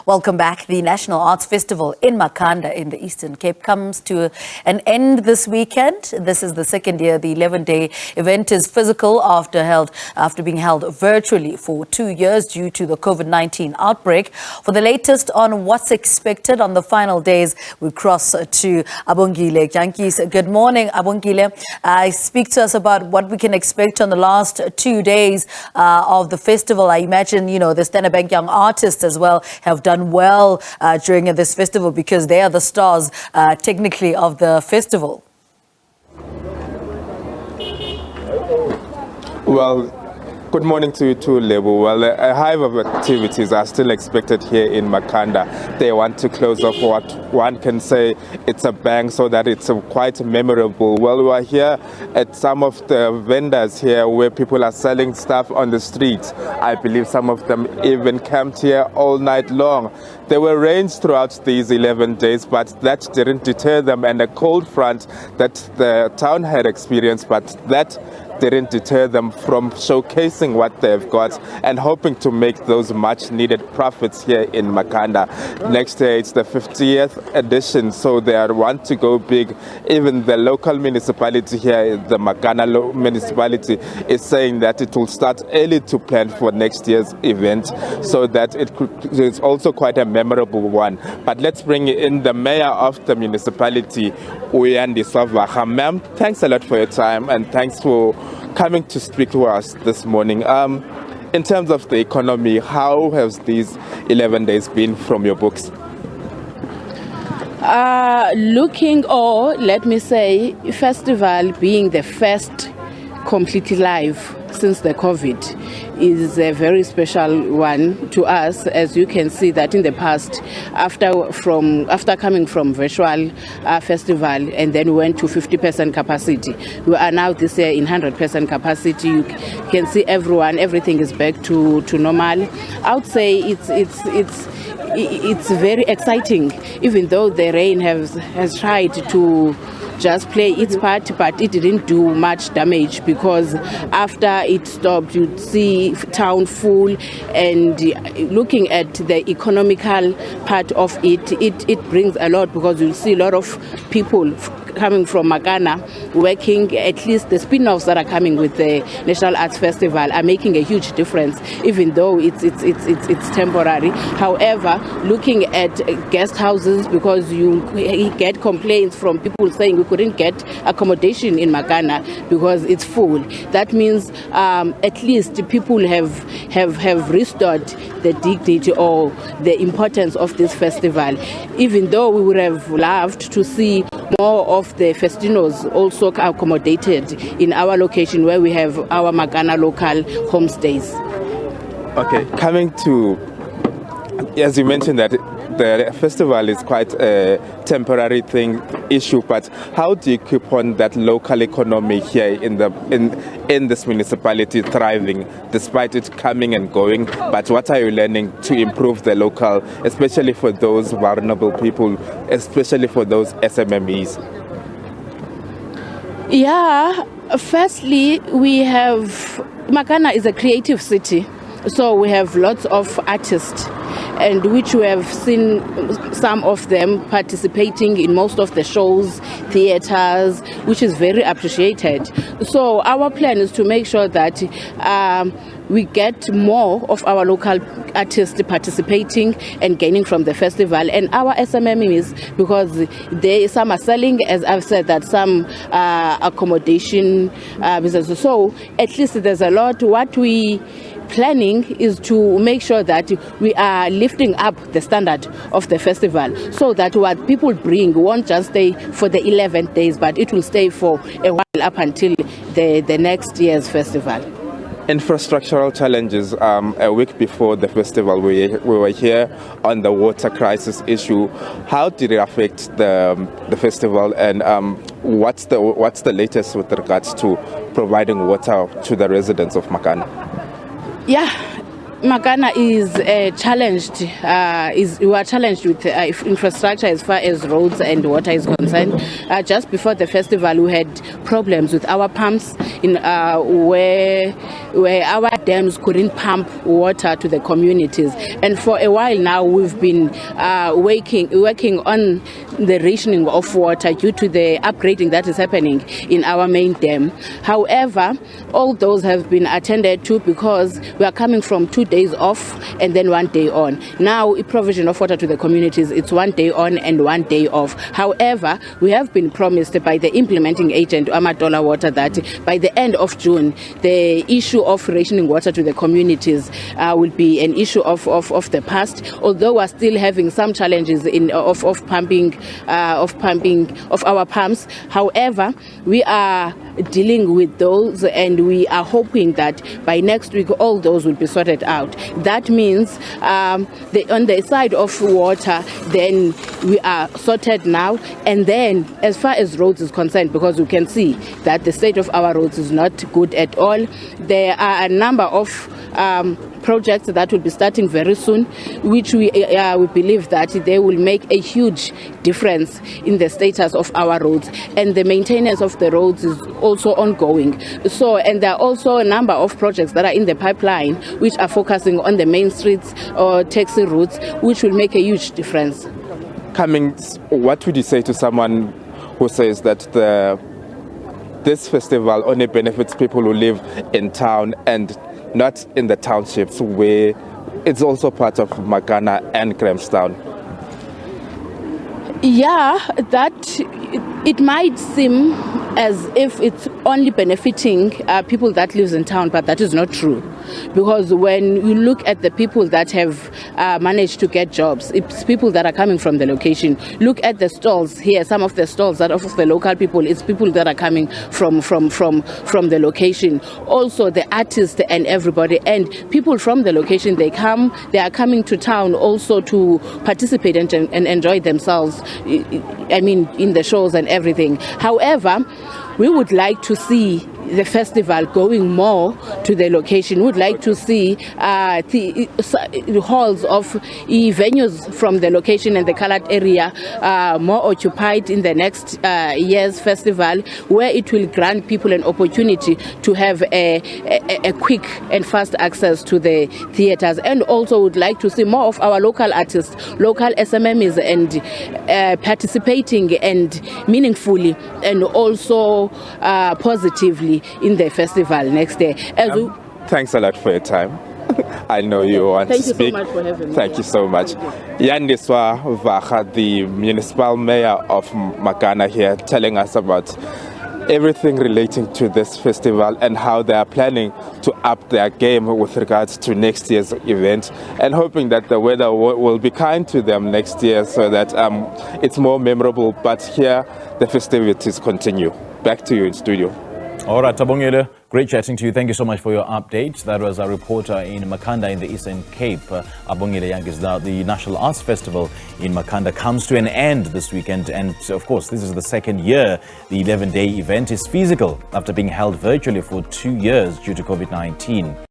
Welcome back. The National Arts Festival in Makhanda in the Eastern Cape comes to an end this weekend. This is the second year. The 11-day event is physical after being held virtually for 2 years due to the COVID-19 outbreak. For the latest on what's expected on the final days, we cross to Abongile Jantjies. Good morning, Abongile. Speak to us about what we can expect on the last 2 days of the festival. I imagine, the Standard Bank Young Artists as well have done well during this festival because they are the stars technically of the festival. Well, good morning to you too, Lebo. Well, a hive of activities are still expected here in Makhanda. They want to close off what one can say it's a bang so that it's quite memorable. Well, we are here at some of the vendors here where people are selling stuff on the streets. I believe some of them even camped here all night long. There were rains throughout these 11 days, but that didn't deter them, and a cold front that the town had experienced, but that didn't deter them from showcasing what they've got and hoping to make those much needed profits here in Makhanda. Next year it's the 50th edition, so they want to go big. Even the local municipality here, the Makhanda municipality, is saying that it will start early to plan for next year's event so that it's also quite a memorable one. But let's bring in the mayor of the municipality, Yandiswa Vara. Ma'am, thanks a lot for your time and thanks for coming to speak to us this morning. In terms of the economy, how has these 11 days been from your books? Let me say, festival being the first completely live since the COVID is a very special one to us. As you can see that in the past, after coming from virtual festival and then went to 50% capacity, we are now this year in 100% capacity. You can see everything is back to normal. I would say it's very exciting, even though the rain has tried to just play its part, but it didn't do much damage because after it stopped, you'd see town full. And looking at the economical part of it brings a lot because you'll see a lot of people coming from Makhanda working. At least the spin-offs that are coming with the National Arts Festival are making a huge difference, even though it's temporary. However, looking at guest houses, because you get complaints from people saying we couldn't get accommodation in Makhanda because it's full. That means at least people have restored the dignity or the importance of this festival, even though we would have loved to see more of the festinos also accommodated in our location where we have our Makhanda local homestays. Okay, coming to, as you mentioned that the festival is quite a temporary issue, but how do you keep on that local economy here in this municipality thriving despite it coming and going? But what are you learning to improve the local, especially for those vulnerable people, especially for those SMMEs? Yeah, firstly, Makhanda is a creative city, so we have lots of artists, and which we have seen some of them participating in most of the shows, theaters, which is very appreciated. So our plan is to make sure that we get more of our local artists participating and gaining from the festival, and our SMMEs, because some are selling, as I've said, that some accommodation businesses. So at least there's a lot. What we planning is to make sure that we are lifting up the standard of the festival so that what people bring won't just stay for the 11 days, but it will stay for a while up until the next year's festival. Infrastructural challenges. A week before the festival, we were here on the water crisis issue. How did it affect the festival, and what's the latest with regards to providing water to the residents of Makhanda? Yeah, Makhanda is challenged. We are challenged with infrastructure as far as roads and water is concerned. Just before the festival, we had problems with our pumps in where our dams couldn't pump water to the communities. And for a while now, we've been working on the rationing of water due to the upgrading that is happening in our main dam. However, all those have been attended to because we are coming from 2 days off and then 1 day on. Now, provision of water to the communities, it's 1 day on and 1 day off. However, we have been promised by the implementing agent, Amatola Water, that by the end of June, the issue of rationing water to the communities will be an issue of the past, although we're still having some challenges of pumping of our pumps. However, we are dealing with those and we are hoping that by next week all those will be sorted out. That means on the side of water, then we are sorted now. And then as far as roads is concerned, because we can see that the state of our roads is not good at all, there are a number of projects that will be starting very soon, which we believe that they will make a huge difference in the status of our roads, and the maintenance of the roads is also ongoing. So, and there are also a number of projects that are in the pipeline which are focusing on the main streets or taxi routes, which will make a huge difference. What would you say to someone who says that this festival only benefits people who live in town and not in the townships, where it's also part of Makhanda and Grahamstown? Yeah, that it might seem as if it's only benefiting people that live in town, but that is not true. Because when you look at the people that have managed to get jobs, it's people that are coming from the location. Look at the stalls here, some of the stalls that offer the local people, it's people that are coming from the location. Also the artists and everybody, and people from the location, they are coming to town also to participate and enjoy themselves, I mean, in the shows and everything. However, we would like to see the festival going more to the location. We'd like to see the halls of venues from the location and the colored area more occupied in the next year's festival, where it will grant people an opportunity to have a quick and fast access to the theaters. And also would like to see more of our local artists, local SMMs, and participating and meaningfully and also positively in the festival next day. Thanks a lot for your time. I know you want to speak. Thank you so much for having me. Thank you so much. Yandiswa Vara, the municipal mayor of Makhanda, here telling us about everything relating to this festival and how they are planning to up their game with regards to next year's event, and hoping that the weather will be kind to them next year so that it's more memorable. But here the festivities continue. Back to you in studio. All right, Abongile, great chatting to you. Thank you so much for your update. That was our reporter in Makhanda in the Eastern Cape, Abongile Jantjies. Now, the National Arts Festival in Makhanda comes to an end this weekend. And of course, this is the second year the 11-day event is feasible after being held virtually for 2 years due to COVID-19.